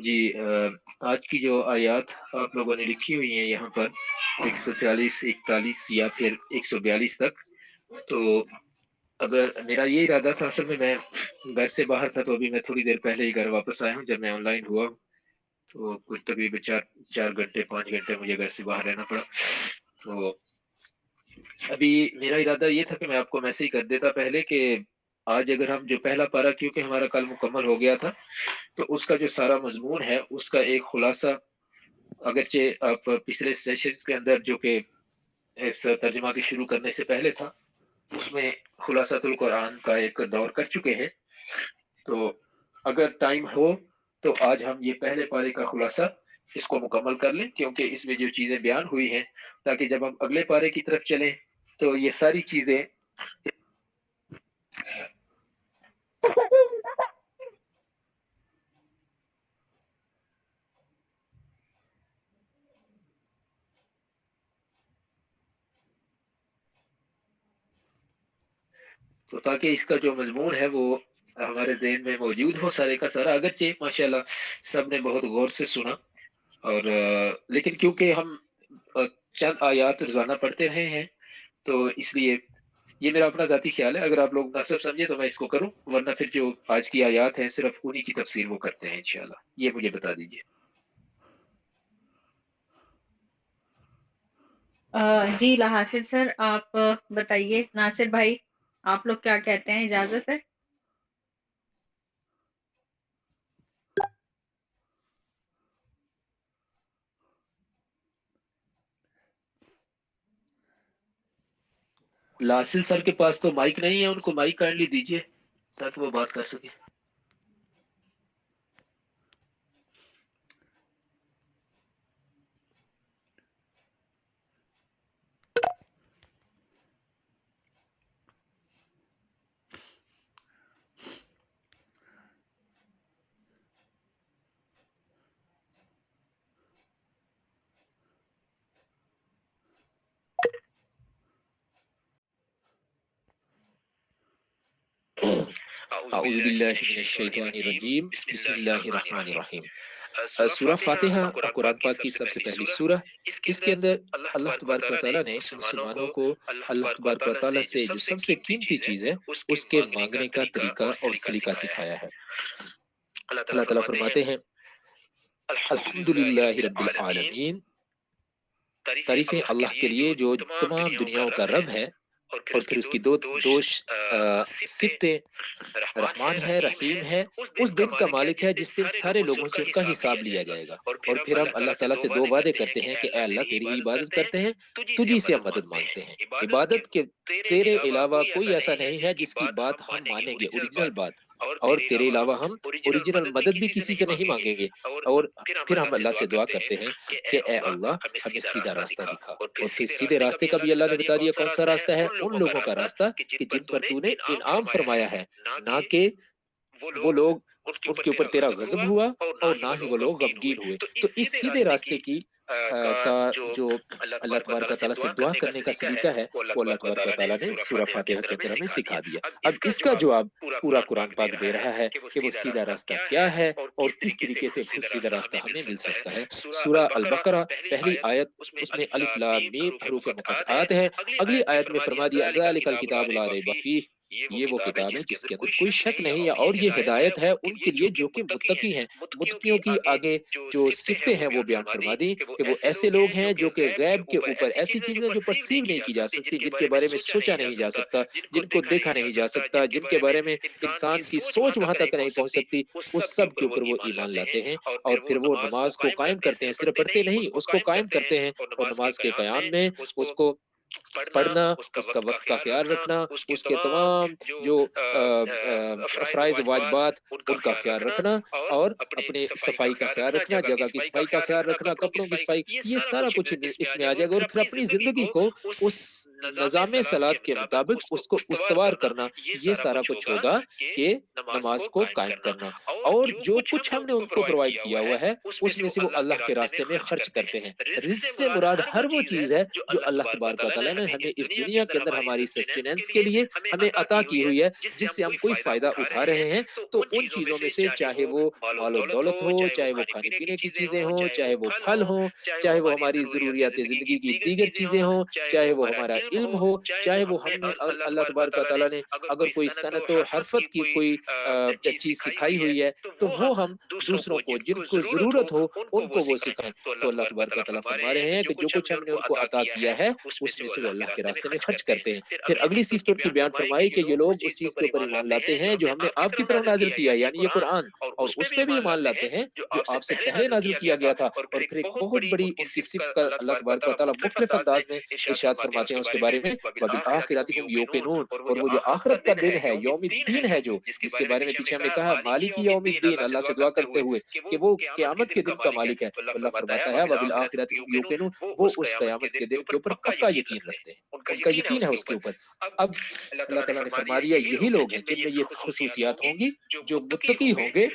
جی آج کی جو آیات آپ لوگوں نے لکھی ہوئی ہیں یہاں پر 140 41 یا پھر 142 تک، تو اگر میرا یہ ارادہ تھا، اصل میں گھر سے باہر تھا، تو ابھی میں تھوڑی دیر پہلے ہی گھر واپس آیا ہوں جب میں آن لائن ہوا ہوں، تو کچھ تقریباً 4 گھنٹے 5 گھنٹے مجھے گھر سے باہر رہنا پڑا۔ تو ابھی میرا ارادہ یہ تھا کہ میں آپ کو میسج کر دیتا پہلے کہ آج اگر ہم جو پہلا پارہ، کیونکہ ہمارا کل مکمل ہو گیا تھا، تو اس کا جو سارا مضمون ہے اس کا ایک خلاصہ، اگرچہ آپ پچھلے سیشن کے اندر جو کہ اس ترجمہ کے شروع کرنے سے پہلے تھا، اس میں خلاصۃ القرآن کا ایک دور کر چکے ہیں، تو اگر ٹائم ہو تو آج ہم یہ پہلے پارے کا خلاصہ اس کو مکمل کر لیں، کیونکہ اس میں جو چیزیں بیان ہوئی ہیں، تاکہ جب ہم اگلے پارے کی طرف چلیں تو یہ ساری چیزیں تو تاکہ اس کا جو مضمون ہے وہ ہمارے ذہن میں موجود ہو سارے کا سارا، اگرچہ ماشاءاللہ سب نے بہت غور سے سنا، اور لیکن کیونکہ ہم چند آیات روزانہ پڑھتے رہے ہیں، تو اس لیے یہ میرا اپنا ذاتی خیال ہے، اگر آپ لوگ مناسب سمجھے تو میں اس کو کروں، ورنہ پھر جو آج کی آیات ہیں صرف انہی کی تفسیر وہ کرتے ہیں انشاءاللہ، یہ مجھے بتا دیجیے۔ جی لحاظ سر، آپ بتائیے ناصر بھائی، آپ لوگ کیا کہتے ہیں؟ اجازت ہے؟ لاسل سر کے پاس تو مائک نہیں ہے، ان کو مائک کائنڈلی دیجیے تاکہ وہ بات کر سکے۔ اعوذ باللہ من الشیطان الرجیم، بسم اللہ الرحمن الرحیم۔ سورہ فاتحہ قرآن پاک کی سب سے پہلی سورہ، اس کے اندر اللہ تبارک و تعالیٰ نے مسلمانوں کو اللہ تبارک و تعالیٰ سے جو سب سے قیمتی چیز ہے اس کے مانگنے کا طریقہ اور سلیقہ سکھایا ہے۔ اللہ تعالیٰ فرماتے ہیں الحمد للہ رب العالمین، تعریفیں اللہ کے لیے جو تمام دنیاؤں کا رب ہے، اور پھر اس کی دو صفتیں، رحمان ہے، رحیم ہے، اس دن کا مالک ہے جس دن سارے لوگوں سے ان کا حساب لیا جائے گا، اور پھر ہم اللہ تعالیٰ سے 2 وعدے کرتے ہیں کہ اے اللہ تیری ہی عبادت کرتے ہیں، تجھی سے ہم مدد مانگتے ہیں، عبادت کے تیرے علاوہ کوئی ایسا نہیں ہے جس کی بات ہم مانیں گے، اوریجنل بات، اور تیرے علاوہ ہم اوریجنل مدد بھی کسی سے نہیں مانگیں گے، اور پھر ہم اللہ سے دعا کرتے ہیں کہ اے اللہ ہمیں سیدھا راستہ دکھا، اور پھر سیدھے راستے کا بھی اللہ نے بتا دیا کون سا راستہ ہے، ان لوگوں کا راستہ کہ جن پر تو نے انعام فرمایا ہے، نہ کہ وہ لوگ ان کے اوپر تیرا غضب ہوا اور نہ ہی وہ لوگ غمگین ہوئے۔ تو اس سیدھے راستے کی کا جو اللہ تبارک و تعالیٰ سے دعا کرنے کا سلیقہ ہے، وہ اللہ تبارک و تعالیٰ نے سورہ فاتحہ کے اندر ہمیں سکھا دیا۔ اب اس کا جواب پورا قرآن پاک دے رہا ہے کہ وہ سیدھا راستہ کیا ہے اور کس طریقے سے وہ سیدھا راستہ ہمیں مل سکتا ہے۔ سورہ البقرہ پہلی آیت، اس میں الف لام میم حروف مقطعات ہے، اگلی آیت میں فرما دیا ذالک الکتاب لا ریب فیہ، یہ وہ کتاب ہے جس کے اندر کوئی شک نہیں ہے، اور یہ ہدایت ہے ان کے لیے جو کہ متقی ہیں۔ متقیوں کی آگے جو صفتیں ہیں وہ بیان فرما دی کہ وہ ایسے لوگ ہیں جو کہ غیب کے اوپر ایسی چیزیں جو پرسیو نہیں کی جا سکتی، جن کے بارے میں سوچا نہیں جا سکتا، جن کو دیکھا نہیں جا سکتا، جن کے بارے میں انسان کی سوچ وہاں تک نہیں پہنچ سکتی، اس سب کے اوپر وہ ایمان لاتے ہیں، اور پھر وہ نماز کو قائم کرتے ہیں، صرف پڑھتے نہیں، اس کو قائم کرتے ہیں، اور نماز کے قیام میں اس کو پڑھنا، اس کا وقت کا خیال رکھنا، اس کے تمام جو فرائض واجبات ان کا خیال رکھنا، اور اپنے صفائی کا خیال رکھنا، جگہ کی صفائی کا خیال رکھنا، کپڑوں کی صفائی، یہ سارا کچھ اس میں آ جائے گا، اور پھر اپنی زندگی کو اس نظام صلات کے مطابق اس کو استوار کرنا، یہ سارا کچھ ہوگا کہ نماز کو قائم کرنا۔ اور جو کچھ ہم نے ان کو پرووائڈ کیا ہوا ہے اس میں سے وہ اللہ کے راستے میں خرچ کرتے ہیں۔ رزق سے مراد ہر وہ چیز ہے جو اللہ تبارک و تعالیٰ نے ہمیں اس دنیا کے اندر ہماری سسٹیننس کے لیے ہمیں عطا کی ہوئی ہے، جس سے ہم کوئی فائدہ اٹھا رہے ہیں۔ تو ان چیزوں میں سے چاہے وہ مال و دولت ہو، چاہے وہ کھانے پینے کی چیزیں ہوں، چاہے وہ پھل ہوں، چاہے وہ ہماری ضروریات زندگی کی دیگر چیزیں ہوں، چاہے وہ ہمارا علم ہو، چاہے وہ ہم نے اللہ تبارک و تعالیٰ نے اگر کوئی صنعت و حرفت کی کوئی چیز سکھائی ہوئی ہے تو وہ ہم دوسروں کو جن کو ضرورت ہو ان کو وہ سکھائیں۔ تو اللہ تبارک و تعالیٰ فرما رہے ہیں کہ جو کچھ ہم نے ان کو عطا کیا ہے اس میں سے وہ اللہ کے راستے میں خرچ کرتے ہیں۔ پھر اگلی صفت ان کی بیان فرمائی کہ یہ لوگ اس چیز کے اوپر ایمان لاتے ہیں جو ہم نے آپ کی طرف نازل کیا ہے، یعنی یہ قرآن، اور اس پہ بھی ایمان لاتے ہیں جو آپ سے پہلے نازل کیا گیا تھا۔ اور پھر ایک بہت بڑی ان کی صفت کا اللہ تبارک و تعالیٰ مختلف انداز میں ارشاد فرماتے ہیں اس کے بارے میں، وَبِالْآخِرَةِ هُمْ يُوقِنُونَ، اور وہ جو آخرت کا دن ہے، یوم الدین ہے، جو جس کے بارے میں پیچھے ہم نے کہا مالک یوم الدین، اللہ سے دعا کرتے ہوئے کہ وہ قیامت کے دن کا مالک ہے، تو اللہ فرماتا ہے وَبِالْآخِرَةِ هُمْ يُوقِنُونَ، وہ اس قیامت کے دن کے اوپر پکا یقین رکھتے ہیں، ان کا یقین ہے اس کے اوپر۔ اب اللہ تعالیٰ نے فرما دیا یہی لوگ ہیں جن میں یہ خصوصیات ہوں گی جو متقی ہوں گے،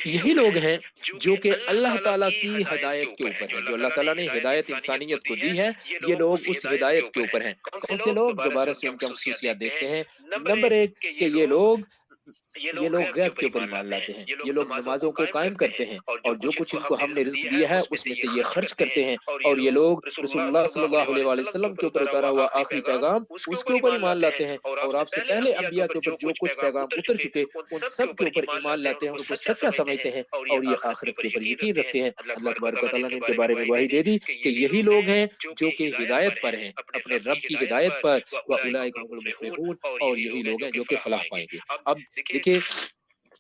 یہی لوگ ہیں جو کہ اللہ تعالیٰ کی ہدایت کے اوپر ہیں۔ جو اللہ تعالیٰ نے ہدایت انسانیت کو دی ہے یہ لوگ اس ہدایت کے اوپر ہیں۔ کون سے لوگ؟ دوبارہ سے ان کی ہم خصوصیات دیکھتے ہیں۔ نمبر ایک کہ یہ لوگ غیب کے اوپر ایمان لاتے ہیں، یہ لوگ نمازوں کو قائم کرتے ہیں، اور جو کچھ ان کو ہم نے رزق دیا ہے اس میں سے یہ خرچ کرتے ہیں، اور یہ لوگ رسول اللہ صلی اللہ علیہ وآلہ وسلم کے اوپر اتارا ہوا آخری پیغام اس کے اوپر ایمان لاتے ہیں، اور آپ سے پہلے انبیاء کے اوپر جو کچھ پیغام اتر چکے ان سب کے اوپر ایمان لاتے ہیں، ان کو سچا سمجھتے ہیں، اور یہ آخرت کے اوپر یقین رکھتے ہیں۔ اللہ تبارک و تعالیٰ نے ان کے بارے میں گواہی دے دی کہ یہی لوگ ہیں جو کہ ہدایت پر ہیں، اپنے رب کی ہدایت پر، وَأُولَٰئِکَ هُمُ الْمُفْلِحُونَ، اور یہی لوگ ہیں جو کہ فلاح پائیں گے۔ اب دیکھیے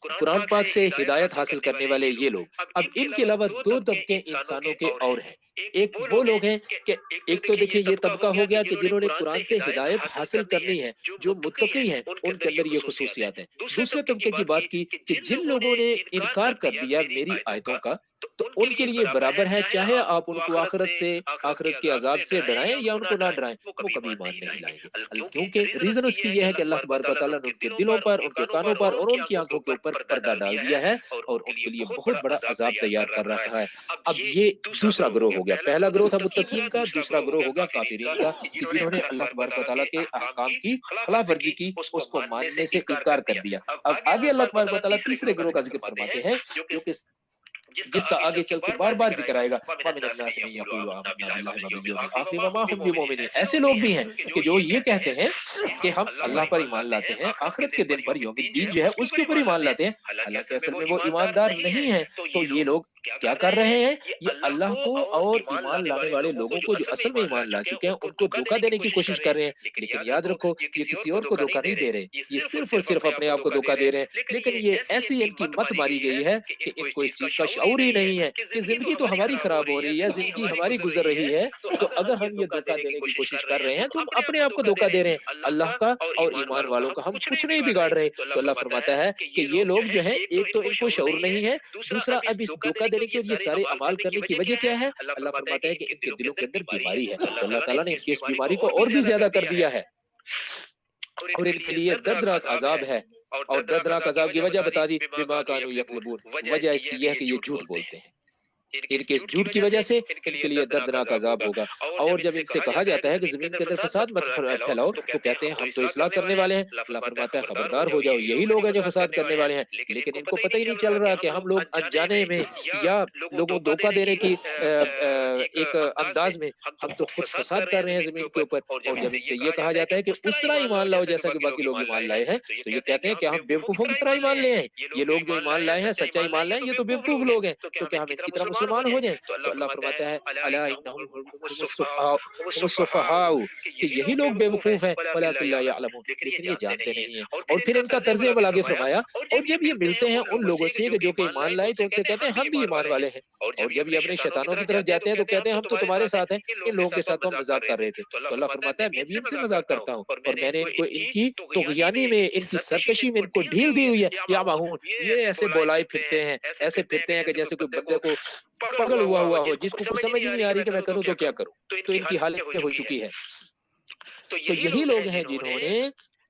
قرآن پاک سے ہدایت حاصل کرنے والے یہ لوگ، اب ان کے علاوہ دو طبقے انسانوں کے اور ہیں۔ ایک وہ لوگ ہیں کہ ایک تو دیکھیے یہ طبقہ ہو گیا کہ جنہوں نے قرآن سے ہدایت حاصل کرنی ہے، جو متقی ہیں ان کے اندر یہ خصوصیات ہیں۔ دوسرے طبقے کی بات کی کہ جن لوگوں نے انکار کر دیا میری آیتوں کا، تو ان کے لیے برابر ہے چاہے آپ ان کو آخرت سے، آخرت کے عذاب سے ڈرائیں یا ان کو نہ ڈرائیں، وہ کبھی ایمان نہیں لائیں گے، کیونکہ ریزن اس کی یہ ہے کہ اللہ تبارک و تعالیٰ نے ان کے دلوں پر، ان کے کانوں پر اور ان کی آنکھوں کے اوپر پردہ ڈال دیا ہے، اور ان کے لیے بہت بڑا عذاب تیار کر رکھا ہے۔ اب یہ دوسرا گروہ ہو گیا۔ پہلا گروہ تھا متقین کا، دوسرا گروہ ہو گیا کافرین کا، کہ جنہوں نے اللہ تبارک و تعالیٰ کے احکام کی خلاف ورزی کی، اس کو ماننے سے انکار کر دیا۔ اب آگے اللہ تبارک و تعالیٰ تیسرے گروہ کا ذکر فرماتے ہیں جو کہ جس کا آگے چل کے بار بار ذکر آئے گا، وَمِنَ النَّاسِ مَن يَقُولُ آمَنَّا بِاللَّهِ وَبِالْيَوْمِ الْآخِرِ وَمَا هُم بِمُؤْمِنِينَ۔ ایسے لوگ بھی ہیں کہ جو یہ کہتے ہیں کہ ہم اللہ پر ایمان لاتے ہیں، آخرت کے دن پر، یوم الدین جو ہے اس کے اوپر ایمان لاتے ہیں، حالانکہ اصل میں وہ ایماندار نہیں ہیں۔ تو یہ لوگ کیا کر رہے ہیں؟ یہ اللہ کو اور ایمان لانے والے لوگوں کو جو اصل میں ایمان لا چکے ہیں ان کو دھوکہ دینے کی کوشش کر رہے ہیں، لیکن یاد رکھو یہ کسی اور کو دھوکہ نہیں دے رہے، یہ صرف اور صرف اپنے آپ کو دھوکہ دے رہے ہیں۔ لیکن یہ ایسی ان کی مت ماری گئی ہے کہ ان کو اس چیز کا شعور ہی نہیں ہے کہ زندگی تو ہماری خراب ہو رہی ہے، زندگی ہماری گزر رہی ہے، تو اگر ہم یہ دھوکہ دینے کی کوشش کر رہے ہیں تو ہم اپنے آپ کو دھوکہ دے رہے ہیں، اللہ کا اور ایمان والوں کا ہم کچھ نہیں بگاڑ رہے۔ تو اللہ فرماتا ہے کہ یہ لوگ جو ہیں، ایک تو ان کو شعور نہیں ہے، دوسرا اب اس دھوکہ دینے کی اور یہ سارے اعمال کرنے کی وجہ کیا ہے؟ اللہ فرماتا ہے کہ ان کے دلوں کے اندر بیماری ہے، تو اللہ تعالیٰ نے ان کی اس بیماری کو اور بھی زیادہ کر دیا ہے، اور ان کے لیے دردناک عذاب ہے۔ اور دردناک عذاب کی وجہ بتا دی، بما کانوا یکذبون، وجہ اس کی یہ ہے کہ یہ جھوٹ بولتے ہیں، ان کے اس جھوٹ کی وجہ سے ان کے لیے دردناک عذاب ہوگا۔ اور جب ان سے کہا جاتا ہے کہ زمین کے اندر فساد مت پھیلاؤ تو کہتے ہیں ہم تو اصلاح کرنے والے ہیں۔ اللہ فرماتا ہے خبردار ہو جاؤ، یہی لوگ ہیں جو فساد کرنے والے ہیں، لیکن ان کو پتہ ہی نہیں چل رہا کہ ہم لوگ انجانے میں یا لوگوں دھوکہ دینے کی ایک انداز میں ہم تو خود فساد کر رہے ہیں زمین کے اوپر۔ اور جب ان سے یہ کہا جاتا ہے کہ اس طرح ایمان لاؤ جیسا کہ باقی لوگ ایمان لائے ہیں، تو یہ کہتے ہیں کہ ہم بیوقوفوں کی طرح ایمان لے آئے، یہ لوگ جو ایمان لائے ہیں، سچا ایمان لائے ہیں، یہ تو بیوقوف لوگ ہیں، تو کیا ہم ان کی طرح مسلمان ہو جائیں؟ تو اللہ فرماتا ہے الا انہم هم السفہاء، کہ یہی لوگ بیوقوف ہیں، ولکن لا یعلمون، لیکن یہ جانتے نہیں ہیں۔ اور پھر ان کا طرز عمل آگے فرمایا، اور جب یہ ملتے ہیں ان لوگوں سے کہ جو کہ ایمان لائے تو ان سے کہتے ہیں ہم بھی ایمان والے ہیں، اور جب یہ اپنے شیطانوں کی طرف جاتے ہیں تو کہتے ہیں ہم تو تمہارے ساتھ ہیں، ان لوگوں کے ساتھ تو ہم مذاق کر رہے تھے۔ تو اللہ فرماتا ہے میں بھی ان سے مذاق کرتا ہوں، اور میں نے ان کو ان کی طغیانی میں، ان کی سرکشی میں ان کو ڈھیل دی ہوئی ہے، یا ماہون، یہ ایسے بولائے پھرتے ہیں، ایسے پھرتے ہیں کہ جیسے کوئی بندے کو پگڑ ہوا ہو جس کو کچھ سمجھ ہی نہیں آ رہی کہ میں کروں تو کیا کروں، تو ان کی حالت ہو چکی ہے۔ تو یہی لوگ ہیں جنہوں نے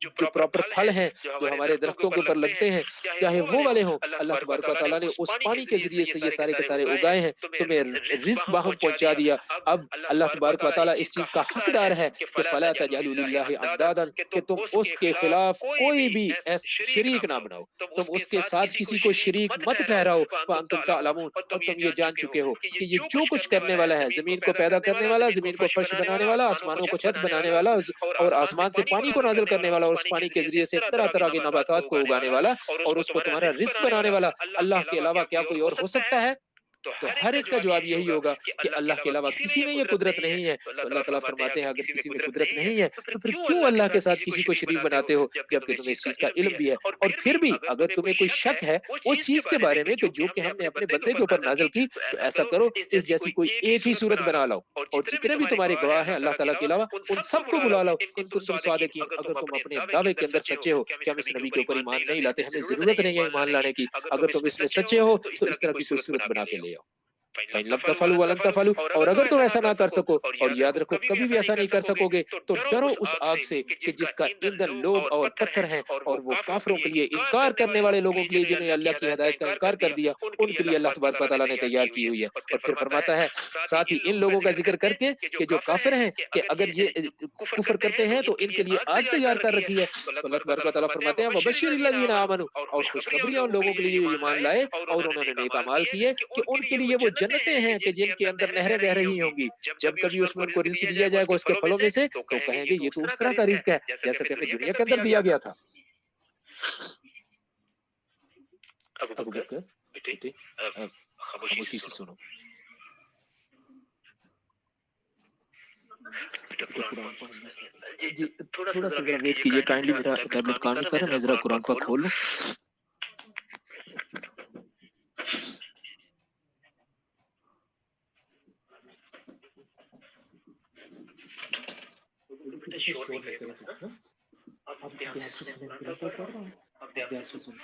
جو پراپر پھل ہیں جو ہمارے درختوں کے اوپر لگتے ہیں، چاہے وہ والے ہوں، اللہ تبارک و تعالیٰ نے اس پانی کے ذریعے سے یہ سارے کے سارے اگائے ہیں، تمہیں رزق باہم پہنچا دیا۔ اب اللہ تبارک و تعالیٰ اس چیز کا حقدار ہے کہ فلا تجعلوا للہ اندادا، کہ تم اس کے خلاف کوئی بھی شریک نہ بناؤ، تم اس کے ساتھ کسی کو شریک مت ٹھہراؤ، وانتم تعلمون، اور تم یہ جان چکے ہو کہ یہ جو کچھ کرنے والا ہے، زمین کو پیدا کرنے والا، زمین کو فرش بنانے والا، آسمانوں کو چھت بنانے والا، اور آسمان سے پانی کو نازل کرنے والا، اور اس پانی کے ذریعے سے طرح طرح کے نباتات کو اگانے والا، اور اس کو تمہارا رزق بنانے والا، اللہ کے علاوہ کیا کوئی اور ہو سکتا ہے؟ تو ہر ایک کا جواب یہی ہوگا کہ اللہ کے علاوہ کسی میں یہ قدرت نہیں ہے۔ تو اللہ تعالیٰ فرماتے ہیں اگر کسی میں قدرت نہیں ہے تو پھر کیوں اللہ کے ساتھ کسی کو شریک بناتے ہو، جبکہ تمہیں اس چیز کا علم بھی ہے؟ اور پھر بھی اگر تمہیں کوئی شک ہے اس چیز کے بارے میں کہ جو کہ ہم نے اپنے بندے کے اوپر نازل کی، تو ایسا کرو اس جیسی کوئی ایک ہی صورت بنا لاؤ، اور جتنے بھی تمہارے گواہ ہیں اللہ تعالیٰ کے علاوہ ان سب کو بلا لاؤ، ان کنتم صادقین، اگر تم اپنے دعوے کے اندر سچے ہو کہ ہم اس نبی کے اوپر ایمان نہیں لاتے، ہمیں ضرورت نہیں ہے ایمان لانے کی، اگر تم اس میں سچے ہو تو اس طرح کی کوئی صورت بنا کے لے آؤ۔ فَإِن لَمْ تَفْعَلُوا وَلَن تَفْعَلُوا، اور اگر تم ایسا نہ کر سکو، اور یاد رکھو کبھی بھی ایسا نہیں کر سکو گے، تو ڈرو اس آگ سے کہ جس کا ایندھن لوگ اور پتھر ہیں، اور وہ کافروں کے لیے، انکار کرنے والے لوگوں کے لیے جنہوں نے اللہ کی ہدایت کا انکار کر دیا، ان کے لیے اللہ تبارک و تعالیٰ نے تیار کی ہوئی ہے۔ اور پھر فرماتا ہے ساتھ ہی ان لوگوں کا ذکر کر کے کہ جو کافر ہیں، کہ اگر یہ کفر کرتے ہیں تو ان کے لیے آگ تیار کر رکھی ہے۔ تو اللہ تبارک و تعالیٰ فرماتے ہیں وَبَشِّرِ الَّذِينَ آمَنُوا، اور خوشخبری ان لوگوں کے لیے جو ایمان لائے اور انہوں نے نیک اعمال کیے، کہ ان کے لیے وہ جنتیں ہیں کہ جن کے اندر نہریں بہ رہی ہوں گی، جب کبھی اس میں ان کو رزق دیا جائے گا اس کے پھلوں میں سے، تو کہیں گے یہ تو اس طرح کا رزق ہے جیسا کہ ہمیں دنیا کے اندر دیا گیا تھا۔ ابو بکر بیٹے خاموشی سے سنو۔ جی تھوڑا سا ذرا ویٹ کیجیے کائنڈلی، میرا ٹیبلٹ کام نہیں کر رہا، میں ذرا قرآن پاک کھول لوں۔ شور نہیں کرے گا، آپ دھیان سے سنیں، میں قرآن پاک پڑھ رہا ہوں، آپ دھیان سے سنیں۔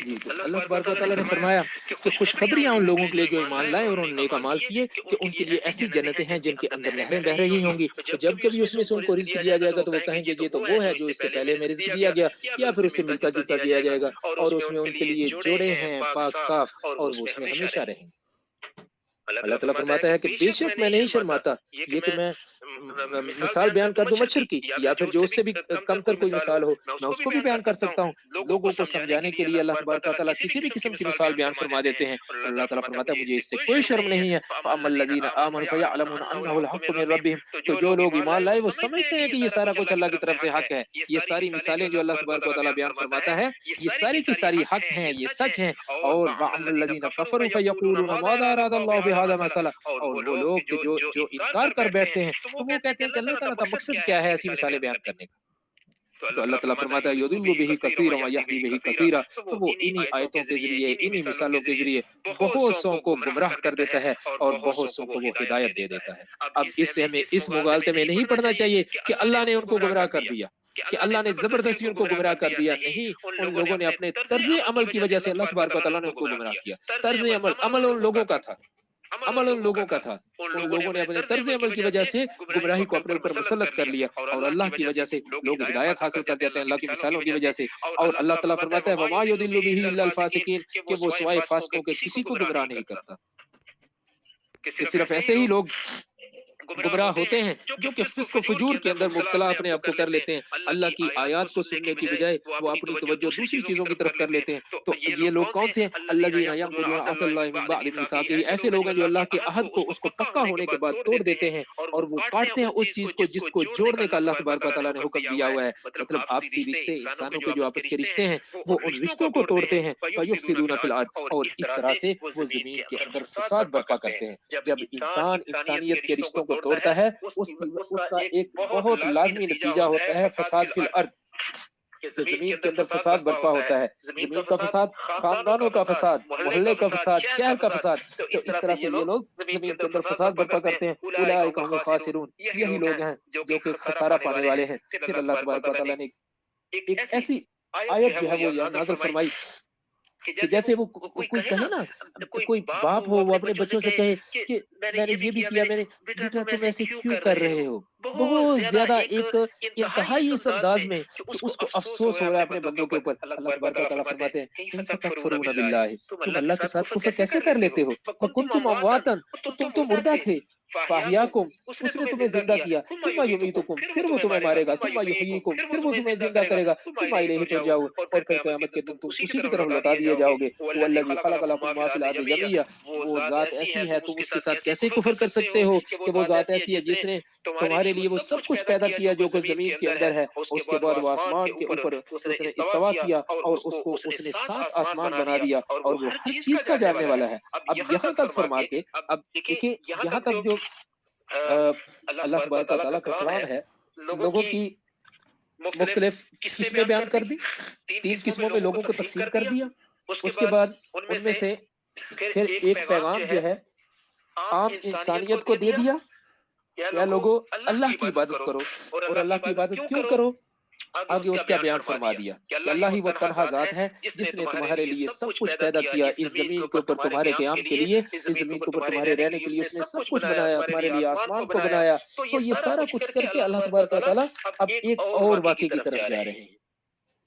جی تو اللہ تبارک و تعالیٰ نے فرمایا کہ خوشخبریاں ان لوگوں کے لیے جو ایمان لائے اور انہوں نے نیک اعمال کیے، کہ ان کے لیے ایسی جنتیں ہیں جن کے اندر نہریں بہ رہی ہوں گی، تو جب کبھی اس میں سے ان کو رزق دیا جائے گا تو وہ کہیں گے یہ تو وہ ہے جو اس سے پہلے میں رزق دیا گیا، یا پھر اس سے ملتا جلتا دیا جائے گا، اور اس میں ان کے لیے جوڑے ہیں پاک صاف، اور وہ اس میں ہمیشہ رہیں گے۔ اللہ تعالیٰ فرماتا ہے کہ بے شک میں نہیں شرماتا یہ کہ میں مثال بیان کر دوں مچھر کی، یا پھر جو اس سے بھی کم تر کوئی مثال ہو میں اس کو بھی بیان کر سکتا ہوں۔ لوگوں کو سمجھانے کے لیے اللہ تبارک و تعالیٰ کسی بھی قسم کی مثال بیان فرما دیتے ہیں، اور اللہ تعالیٰ فرماتا ہے مجھے اس سے کوئی شرم نہیں ہے۔ فَأَمَّا الَّذِينَ آمَنُوا فَيَعْلَمُونَ أَنَّهُ الْحَقُّ مِن رَّبِّهِمْ، تو جو لوگ ایمان لائے وہ سمجھتے ہیں کہ یہ سارا کچھ اللہ کی طرف سے حق ہے۔ یہ ساری مثالیں جو اللہ تبارک و تعالیٰ بیان فرماتا ہے یہ ساری کی ساری حق ہیں، یہ سچ ہیں۔ اور وَأَمَّا الَّذِينَ كَفَرُوا فَيَقُولُونَ مَاذَا أَرَادَ اللَّهُ بِهَٰذَا مَثَلًا، اور وہ لوگ کہ جو انکار کر بیٹھتے ہیں تو وہ کہتے ہیں کہ اللہ تعالیٰ کا مقصد کیا ہے ایسی مثالیں بیان کرنے کا؟ تو اللہ تعالیٰ فرماتا ہے یُضِلُّ بِهِ كَثِيرًا وَيَهْدِي بِهِ كَثِيرًا، تو وہ انہی آیتوں کے ذریعے انہی مثالوں کے ذریعے بہت سو کو گمراہ کر دیتا ہے اور بہت سو کو وہ ہدایت دے دیتا ہے۔ اب اس سے ہمیں اس مغالطے میں نہیں پڑنا چاہیے کہ اللہ نے ان کو گمراہ کر دیا، کہ اللہ نے زبردستی ان کو گمراہ کر دیا، نہیں، ان لوگوں نے اپنے طرز عمل کی وجہ سے اللہ تبارک و تعالیٰ نے ان کو گمراہ کیا۔ طرز عمل ان لوگوں کا تھا، عمل ان لوگوں کا تھا، ان لوگوں نے اپنے طرز عمل کی وجہ سے گمراہی کو اپنے اوپر مسلط کر لیا، اور اللہ کی وجہ سے لوگ ہدایت حاصل کر جاتے ہیں اللہ کی مثالوں کی وجہ سے۔ اور اللہ تعالیٰ فرماتا ہے وَمَا يُضِلُّ بِهِ إِلَّا الْفَاسِقِينَ، کہ وہ سوائے فاسقوں کے کسی کو گمراہ نہیں کرتا، کہ صرف ایسے ہی لوگ گمراہ ہوتے ہیں جو کہ فسق و فجور کے اندر مبتلا اپنے آپ کو کر لیتے ہیں، اللہ کی آیات کو سننے کی بجائے وہ اپنی توجہ دوسری چیزوں کی طرف کر لیتے ہیں۔ تو یہ لوگ کون سے ہیں؟ الذین ینقضون عہد اللہ من بعد میثاقہ، ایسے لوگ ہیں جو اللہ کے عہد کو اس کو پکا ہونے کے بعد توڑ دیتے ہیں، اور وہ کاٹتے ہیں اس چیز کو جس کو جوڑنے کا اللہ تبارک و تعالیٰ نے حکم دیا ہوا ہے۔ مطلب آپسی رشتے، انسانوں کے جو آپس کے رشتے ہیں وہ ان رشتوں کو توڑتے ہیں، فیفسدون فی الارض، اور اس طرح سے وہ زمین کے اندر فساد برپا کرتے ہیں۔ جب انسان انسانیت کے رشتوں کو توڑتا ہے اس کا ایک بہت لازمی نتیجہ ہوتا ہے فساد فی الارض، کہ زمین کے اندر فساد برپا ہوتا ہے۔ زمین کا فساد، خاندانوں کا فساد، محلے کا فساد، شہر کا فساد۔ تو اس طرح سے یہ لوگ زمین کے اندر فساد برپا کرتے ہیں۔ اولئک هم الخاسرون، یہی لوگ ہیں جو کہ خسارہ پانے والے ہیں۔ پھر اللہ تبارک و تعالیٰ نے ایک ایسی آیت جو ہے وہ نازل فرمائی کہ جیسے وہ کوئی کہے نا، کوئی باپ ہو وہ اپنے بچوں سے کہے کہ میں نے یہ بھی کیا، میں نے، بیٹا تم ایسے کیوں کر رہے ہو، بہت زیادہ ایک انتہائی اس انداز میں کہ اس کو افسوس ہو رہا ہے اپنے بندوں کے اوپر. اللہ تبارک و تعالیٰ فرماتے ہیں کیف تکفرون باللہ، تم اللہ کے ساتھ کفر کیسے کر لیتے ہو، وکنتم امواتا، تم تو مردہ تھے، فاحیاکم، اس نے تمہیں زندہ کیا، ثم یمیتکم، پھر وہ تمہیں مارے گا، ثم یحییکم، پھر وہ تمہیں زندہ کرے گا، ثم الیہ ترجعون، اور پھر قیامت کے دن تم اسی کی طرف لوٹا دیے جاؤ گے. هو الذی خلق لکم ما فی الارض جمیعا، وہ ذات ایسی ہے تم اس کے ساتھ کیسے کفر کر سکتے ہو کہ وہ ذات ایسی ہے جس نے تمہارے لیے وہ سب کچھ پیدا کیا جو کچھ زمین کے اندر ہے، اس کے بعد وہ آسمان کے اوپر اس نے استوا کیا اور اس نے 7 آسمان بنا دیا اور وہ ہر چیز کا جاننے والا ہے. اب یہاں تک فرما کے، اب دیکھیں یہاں تک جو اللہ تبارک و تعالیٰ کا کلام ہے لوگوں کی مختلف قسمیں بیان کر دی، 3 قسموں میں لوگوں کو تقسیم کر دیا. اس کے بعد ان میں سے پھر ایک پیغام جو ہے عام انسانیت کو دے دیا، یا لوگوں اللہ کی عبادت کرو، اور اللہ کی عبادت کیوں کرو، آگے اس کا بیان فرما دیا کہ اللہ ہی وہ تنہا ذات ہے جس نے تمہارے لیے سب کچھ پیدا کیا، اس زمین کے اوپر تمہارے قیام کے لیے، اس زمین کے اوپر تمہارے رہنے کے لیے اس نے سب کچھ بنایا، تمہارے لیے آسمان کو بنایا. تو یہ سارا کچھ کر کے اللہ تبارک و تعالیٰ اب ایک اور واقعے کی طرف جا رہے ہیں.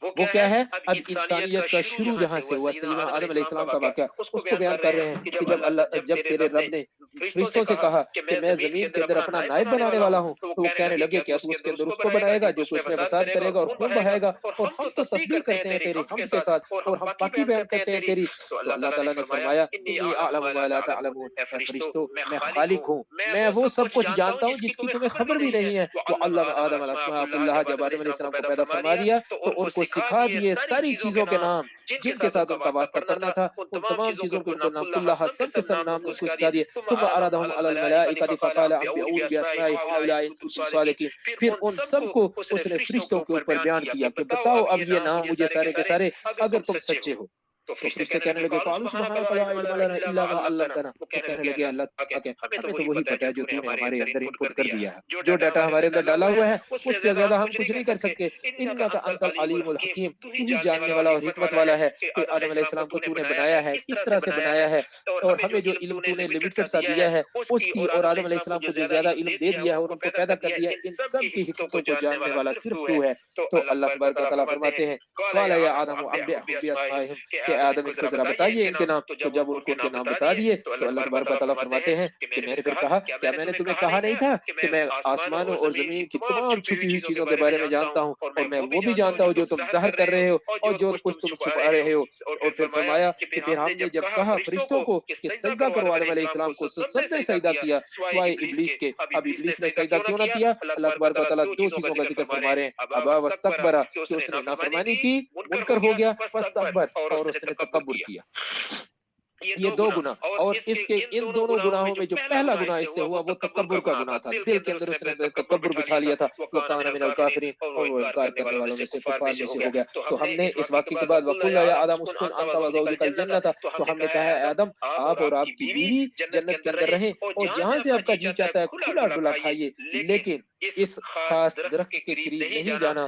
وہ کیا ہے؟ اب انسانیت کا شروع جہاں سے ہوا، سیدنا آدم علیہ السلام کا واقعہ، اس کو بیان کر رہے ہیں کہ جب تیرے رب نے فرشتوں سے کہا کہ میں زمین کے اندر اپنا نائب بنانے والا ہوں، تو وہ کہنے لگے کیا تو اس کے اندر اس کو بنائے گا جو کہ اس میں فساد کرے گا اور خون بہائے گا، اور ہم تو تسبیح کرتے ہیں تیری حمد کے ساتھ اور ہم پاکی بیان کرتے ہیں تیری. تو اللہ تعالیٰ نے فرمایا انی اعلم ما لا تعلمون، اے فرشتوں میں خالق ہوں، میں وہ سب کچھ جانتا ہوں جس کی تمہیں خبر بھی نہیں ہے. وہ علم آدم الاسماء کلھا، جب آدم علیہ السلام کو پیدا فرما دیا تو ان کو سکھا دیے ساری چیزوں کے نام جن کے ساتھ ان کا واسطہ پڑنا تھا، ان تمام چیزوں کے نام کلھا، سب کے سب نام ان کو سکھا دیے. ثم عرضهم على الملائکۃ فقال انبئونی باسماء هؤلاء ان کنتم صادقین، پھر ان سب کو اس نے فرشتوں کے اوپر بیان کیا کہ بتاؤ اب یہ نام مجھے سارے کے سارے اگر تم سچے ہو. تو فرشتے کہنے لگے قالوا سبحانک لا علم لنا الا ما علمتنا، وہ کہنے لگے اللہ کہ ہمیں تو وہی پتہ ہے جو تو نے ہمارے اندر انپٹ کر دیا ہے، جو ڈاٹا ہمارے اندر ڈالا ہوا ہے اس سے زیادہ ہم کچھ نہیں کر سکتے. انک انت العلیم الحکیم، تو ہی جاننے والا اور حکمت والا ہے کہ آدم علیہ السلام کو تو نے بنایا ہے، کس طرح سے بنایا ہے، اور ہمیں جو علم تو نے لمیٹڈ سا دیا ہے اس کی، اور آدم علیہ السلام کو جو زیادہ علم دے دیا ہے اور ان کو پیدا کر دیا ہے، ان سب کی حکمتوں کو جاننے والا صرف تو ہے. تو اللہ تبارک و تعالیٰ فرماتے ہیں قال یا آدم انبئهم باسمائهم، کہ آدم ان کو ذرا بتائیے ان کے نام. تو جب ان کو ان کے نام بتا دیے تو اللہ تبارک و تعالیٰ فرماتے ہیں کہ میں نے پھر کہا کیا میں نے تمہیں کہا نہیں تھا کہ میں آسمانوں اور زمین کی تمام چھپی ہوئی چیزوں کے بارے میں جانتا ہوں، اور میں وہ بھی جانتا ہوں جو تم ظاہر کر رہے ہو اور جو کچھ تم چھپا رہے ہو. اور پھر فرمایا کہ پھر ہم نے جب کہا فرشتوں کو کہ سجدہ کرو آدم علیہ السلام کو، سب نے سجدہ کیا سوائے ابلیس کے. اب ابلیس نے سجدہ کیوں نہ کیا؟ اللہ تبارک و تعالیٰ 2 چیزوں کا ذکر فرما رہے ہیں. ابا واستکبر، کہ اس نے نافرمانی کی، منکر ہو گیا، واستکبر، اور اس نے تکبر کیا. یہ 2 گناہ، اور اس کے ان دونوں گناہوں میں جو پہلا گناہ اس سے ہوا وہ تکبر کا گناہ تھا. دل کے اندر اس نے تکبر بٹھا لیا تھا. وَكَانَ مِنَ الْكَافِرِينَ، اور وہ انکار کرنے والوں میں سے، کفار میں سے ہو گیا. تو ہم نے اس واقعے کے بعد وَقُلْنَا يَا آدَمُ اسْكُنْ أَنْتَ وَزَوْجُكَ الْجَنَّةَ، تو ہم نے کہا ہے آدم آپ اور آپ کی بیوی جنت کے اندر رہیں، اور جہاں سے آپ کا جی چاہتا ہے کھلا ڈلا کھائیے، لیکن اس خاص درخت کے قریب نہیں جانا.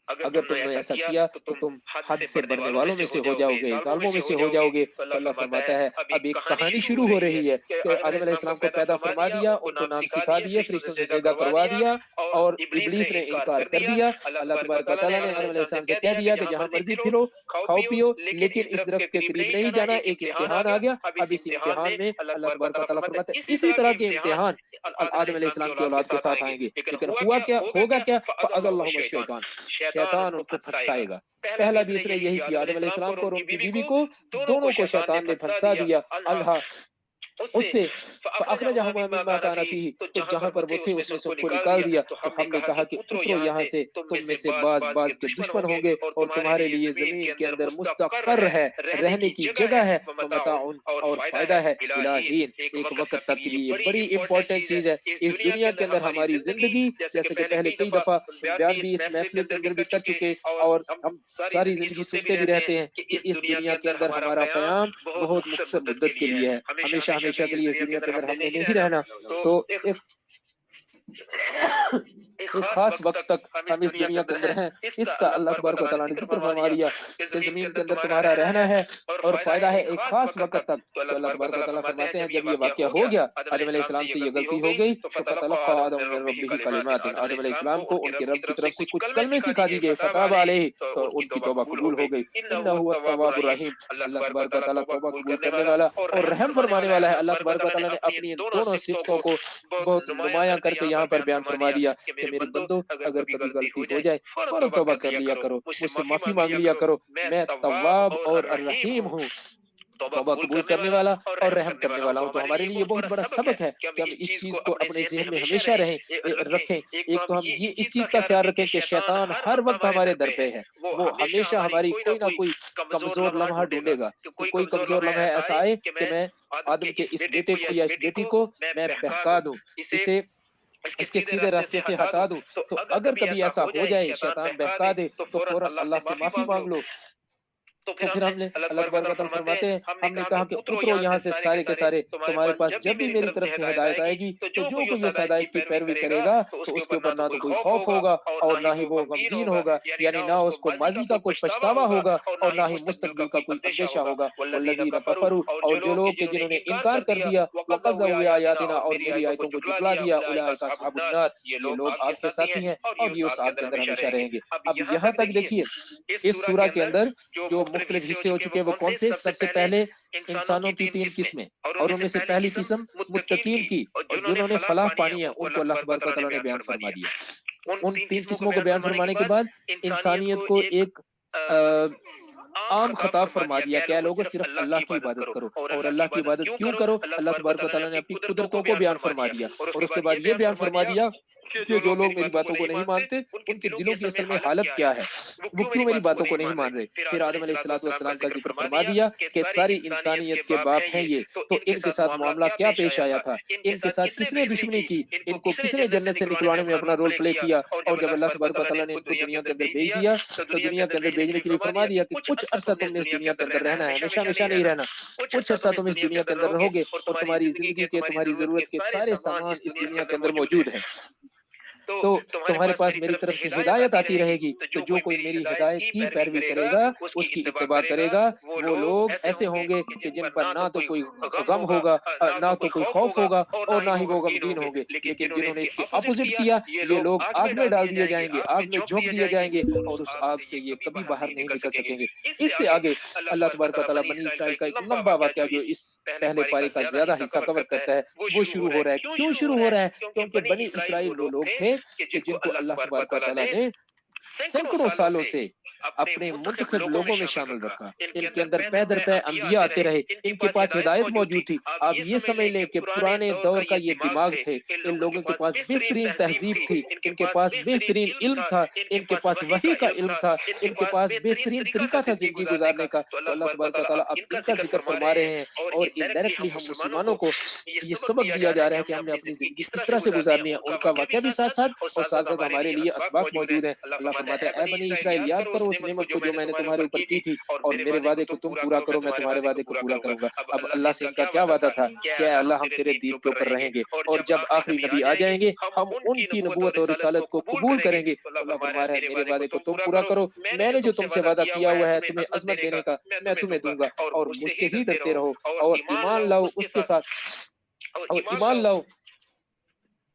اگر تم نے ایسا کیا تو تم حد سے بڑھنے والوں میں سے ہو جاؤ گے، ظالموں میں سے ہو جاؤ گے. تو اللہ فرماتا ہے اب ایک کہانی شروع ہو رہی ہے کہ آدم علیہ السلام کو پیدا فرما دیا، ان کو نام سکھا دیے، فرشتوں سے سجدہ کروا دیا، اور ابلیس نے انکار کر دیا. اللہ تبارک و تعالیٰ نے آدم علیہ السلام سے کہہ دیا کہ جہاں مرضی پھرو، کھاؤ پیو، لیکن اس درخت کے قریب نہیں جانا. ایک امتحان آ گیا. اب اس امتحان میں اللہ تبارک و تعالیٰ فرماتا ہے اسی طرح کے امتحان آدم علیہ السلام کی اولاد کے ساتھ آئیں گے. لیکن ہوا کیا، ہوگا کیا؟ فَأَضَلَّهُمَ الشَّيْطَانُ، شیطان ان کو پھنسائے گا. پہلا بھی اس نے یہی کیا، آدم علیہ السلام کو اور ان کی بیوی کو، دونوں کو شیطان نے پھنسا دیا. اللہ اس سے فَأَخْرَجَهُمَا مِمَّا كَانَ فِيهِ، تو جہاں پر وہ تھے اس میں سے ان کو نکال دیا. تو ہم نے کہا کہ اترو یہاں سے، تم میں سے بعض کے دشمن ہوں گے، اور تمہارے لیے زمین کے اندر مستقر ہے، رہنے کی جگہ ہے، ومتاع، اور فائدہ ہے، الہین، ایک وقت تک کے لیے. بڑی امپورٹنٹ چیز ہے اس دنیا کے اندر ہماری زندگی. جیسے کہ پہلے کئی دفعہ بیان بھی اس محفل کے اندر بھی کر چکے، اور ہم ساری زندگی سنتے بھی رہتے ہیں کہ اس دنیا کے اندر ہمارا قیام بہت مختصر مدت کے لیے ہے، ہمیشہ ہمیشہ کے لیے اس دنیا کے اندر ہم نے نہیں رہنا. تو ایک خاص وقت تک ہم اس دنیا کے اندر ہیں، اس کا اللہ تبارک و تعالیٰ نے ذکر فرما دیا کہ زمین کے اندر تمہارا رہنا ہے اور فائدہ ہے ایک خاص وقت تک. تو اللہ تبارک و تعالیٰ فرماتے ہیں جب یہ واقعہ ہو گیا، آدم علیہ السلام سے یہ غلطی ہو گئی، تو فتلقى آدم من ربه کلمات، آدم علیہ السلام کو ان کے رب کی طرف سے کچھ کلمے سکھا دی گئے، فتاب علیہ، تو ان کی توبہ قبول ہو گئی. انہ هو التواب الرحیم، اللہ تبارک و تعالیٰ توبہ قبول کرنے والا اور رحم فرمانے والا ہے. اللہ تبارک و تعالیٰ نے اپنی ان دونوں صفتوں کو بہت نمایاں کر کے یہاں پر بیان فرما دیا کہ میرے بندو اگر کبھی غلطی ہو جائے فوراً توبہ کر لیا کرو، مجھ سے معافی مانگ لیا کرو، میں تواب اور الرحیم ہوں، توبہ قبول کرنے والا اور رحم کرنے والا ہوں. تو ہمارے لیے یہ بہت بڑا سبق ہے کہ ہم اس چیز کو اپنے ذہن میں ہمیشہ رکھیں. ایک تو ہم یہ اس چیز کا خیال رکھیں کہ شیطان ہر وقت ہمارے در پہ ہے، وہ ہمیشہ ہماری کوئی نہ کوئی کمزور لمحہ ڈھونڈے گا کہ کوئی کمزور لمحہ ایسا آئے کہ میں آدم کے اس بیٹے کو یا اس بیٹی کو میں بہکا دوں، اسے اس کے سیدھے راستے سے ہٹا دوں. تو اگر کبھی ایسا ہو جائے، شیطان بہکا دے، تو فوراً اللہ سے معافی مانگ لو. تو پھر ہم نے اللہ تبارک و تعالیٰ فرماتے ہیں ہم نے کہا کہ اترو یہاں سے سارے کے سارے، تمہارے پاس جب بھی میری طرف سے ہدایت آئے گی تو جو کوئی اس ہدایت کی پیروی کرے گا تو اس کے اوپر نہ تو کوئی خوف ہوگا اور نہ ہی وہ غمگین ہوگا، یعنی نہ اس کو ماضی کا کوئی پچھتاوا ہوگا اور نہ ہی مستقبل کا کوئی اندیشہ ہوگا. والذین کفروا، اور جو لوگ کہ جنہوں نے انکار کر دیا، وکذبوا بآیاتنا، اور میری آیتوں کو جھٹلا دیا، اولئک اصحاب النار، یہ لوگ آگ کے ساتھی ہیں اور یہ اس آگ کے اندر ہمیشہ رہیں گے. اب یہاں تک دیکھیے اس سورہ کے اندر جو مختلف حصے ہو چکے ہیں وہ کون سے؟ سب سے پہلے انسانوں کی 3 قسمیں، اور ان میں سے پہلی قسم متقین کی، اور جنہوں نے فلاح پانی ہے ان کو اللہ تبارک و تعالیٰ نے بیان فرما دیا. ان 3 قسموں کو بیان فرمانے کے بعد انسانیت کو ایک عام خطاب فرما دیا کہ اے لوگوں صرف اللہ کی عبادت کرو. اور اللہ کی عبادت کیوں کرو؟ اللہ تبارک و تعالیٰ نے اپنی قدرتوں کو بیان فرما دیا، اور اس کے بعد یہ بیان فرما دیا کہ جو لوگ میری باتوں کو نہیں مانتے ان کے دلوں کی اصل میں حالت کیا ہے، وہ کیوں میری باتوں کو نہیں مان رہے. پھر آدم علیہ السلام کا ذکر فرما دیا کہ ساری انسانیت کے باپ ہیں یہ، تو ان کے ساتھ معاملہ کیا پیش آیا تھا، ان کے ساتھ کس نے دشمنی کی، ان کو کس نے جنت سے نکلوانے میں اپنا رول پلے کیا. اور جب اللہ تبارک و تعالیٰ نے ان کو دنیا کے اندر بھیج دیا تو دنیا کے اندر بھیجنے کے لیے فرما دیا کہ کچھ عرصہ تم نے اس دنیا کے اندر رہنا ہے، ہمیشہ ہمیشہ نہیں رہنا، کچھ عرصہ تم اس دنیا کے اندر رہو گے اور تمہاری زندگی کے تمہاری ضرورت کے سارے سامان اس دنیا کے اندر موجود ہیں. تو تمہارے پاس میری طرف سے ہدایت آتی رہے گی، تو جو کوئی میری ہدایت کی پیروی کرے گا، اس کی اتباع کرے گا، وہ لوگ ایسے ہوں گے کہ جن پر نہ تو کوئی غم ہوگا، نہ تو کوئی خوف ہوگا اور نہ ہی وہ غمگین ہوں گے. لیکن جنہوں نے اس کے اپوزٹ کیا، یہ لوگ آگ میں ڈال دیے جائیں گے، آگ میں جھونک دیے جائیں گے اور اس آگ سے یہ کبھی باہر نہیں نکل سکیں گے. اس سے آگے اللہ تبارک و تعالیٰ بنی اسرائیل کا ایک لمبا واقعہ جو اس پہلے پارے کا زیادہ حصہ کور کرتا ہے وہ شروع ہو رہا ہے. کیوں شروع ہو رہا ہے؟ کیونکہ بنی اسرائیل وہ لوگ تھے کہ جن کو اللہ تبارک و تعالیٰ نے سینکڑوں سالوں سے اپنے منتخب لوگوں میں شامل رکھا. ان کے اندر پے در پے انبیاء آتے رہے، ان کے پاس ہدایت موجود تھی. آپ یہ سمجھ لیں کہ پرانے دور کا یہ دماغ تھے، ان لوگوں کے پاس بہترین تہذیب تھی، ان کے پاس بہترین علم تھا، ان کے پاس وحی کا علم تھا، ان کے پاس بہترین طریقہ تھا زندگی گزارنے کا. تو اللہ تبارک و تعالیٰ اب ان کا ذکر فرما رہے ہیں اور انڈائریکٹلی ہم مسلمانوں کو یہ سبق دیا جا رہا ہے کہ ہم نے اپنی زندگی کس طرح سے گزارنی ہے. ان کا واقعہ بھی ساتھ ساتھ اور ساتھ ساتھ ہمارے لیے اسباق موجود ہیں. اللہ فرماتا ہے اے بنی اسرائیل یاد کرو اس نعمت کو جو میں نے تمہارے اوپر کی تھی اور میرے وعدے کو تم پورا کرو، میں تمہارے وعدے کو پورا کروں گا. اب اللہ سے ان کا کیا وعدہ تھا کہ اے اللہ ہم تیرے دین کے اوپر رہیں گے اور جب آخری نبی آ جائیں گے ہم ان کی نبوت اور رسالت کو قبول کریں گے. اللہ فرما رہا ہے میرے وعدے کو تم پورا کرو، میں نے جو تم سے وعدہ کیا ہوا ہے تمہیں عظمت دینے کا میں تمہیں دوں گا، اور مجھ سے ہی ڈرتے رہو اور ایمان لاؤ اس کے ساتھ، اور ایمان لاؤ